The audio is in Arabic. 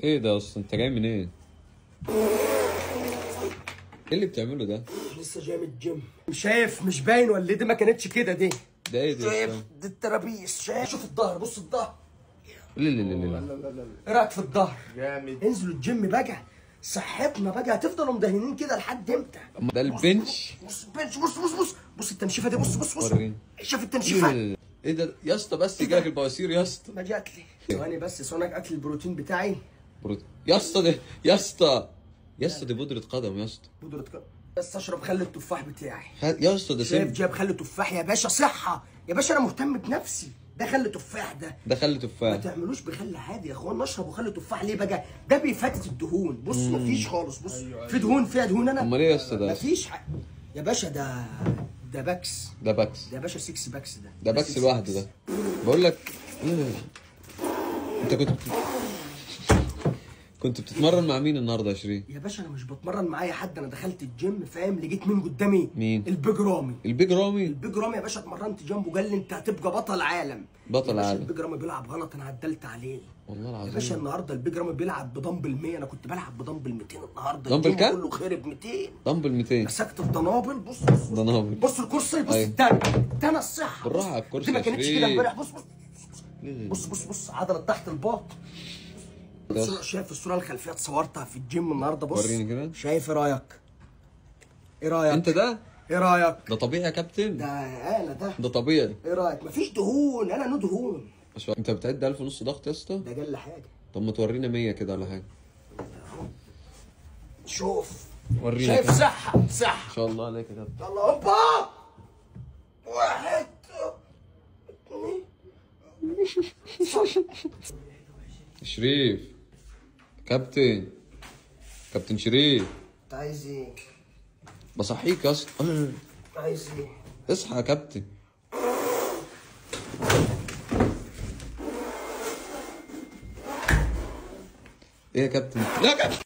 ايه ده اصلا؟ انت جاي منين؟ ايه اللي بتعمله ده؟ لسه جاي من الجيم. شايف مش باين ولا ايه؟ دي ما كانتش كده دي. ده ايه ده؟ شايف دي الترابيس. شايف؟ شوف الظهر، بص الظهر. لا لا لا لا. ايه رايك في الظهر؟ جامد. انزلوا الجيم بقى، صحتنا بقى. هتفضلوا مدهنين كده لحد امتى؟ ده البنش. بص البنش، بص التنشيفه دي، بص وريني. شوف التنشيفه. ايه ده يا اسطى؟ بس جالك البواسير يا اسطى؟ ما جات لي. ثواني بس، صنعك اكل البروتين بتاعي. يا اسطى ده يا اسطى، يا اسطى دي بودرة قدم يا اسطى. بودرة قدم. بس اشرب خل التفاح بتاعي. يا اسطى ده شايف سم. جاب خل تفاح يا باشا؟ صحه يا باشا، انا مهتم بنفسي. ده خل تفاح ده. ده خل ما تفاح. تعملوش بخل عادي يا اخوان، اشربوا خل تفاح ليه بقى؟ ده بيفتت الدهون. بص مفيش خالص. بص في دهون، فيها دهون انا. امال ايه يا اسطى ده؟ مفيش يا باشا. ده باكس. ده باكس. ده يا باشا 6 باكس. ده باكس لوحده ده. بقول لك انت كنت بتتمرن مع مين النهارده يا شيرين؟ يا باشا انا مش بتمرن معايا حد، انا دخلت الجيم فاهم، لقيت مين قدامي؟ مين؟ البيج رامي. البيج رامي؟ البيج رامي يا باشا، اتمرنت جنبه قال لي انت هتبقى بطل عالم. بطل عالم. البيج رامي بيلعب غلط، انا عدلت عليه والله العظيم يا باشا. النهارده البيج رامي بيلعب بدمبل 100، انا كنت بلعب بدمبل 200 النهارده. دمبل كام؟ كله خرب 200. دمبل 200. مسكت الدنابل. بص دنابل. بص الكرسي، بص أيوة. التاني الصحه. بالراحه على الكرسي دي ما يا كانتش شيرين. كده امبارح. بص عضله تحت الباط. شايف الصوره الخلفيه اتصورتها في الجيم النهارده؟ بص وريني كده. شايف؟ ايه رايك؟ ايه رايك انت ده؟ ايه رايك؟ ده طبيعي يا كابتن؟ ده انا ده طبيعي. ايه رايك؟ مفيش دهون، انا دهون. انت بتعد 1000 ونص ضغط يا اسطى؟ ده جل حاجه. طب ما تورينا 100 كده ولا حاجه. شوف ورينا شايف كده. صحه ما شاء الله عليك يا كابتن. يلا هوبا. 1 2 شريف. كابتن شريف. انت عايز ايه؟ بصحيك يا اسطى. عايز ايه؟ اصحى يا كابتن. ايه يا كابتن؟ لا يا كابتن.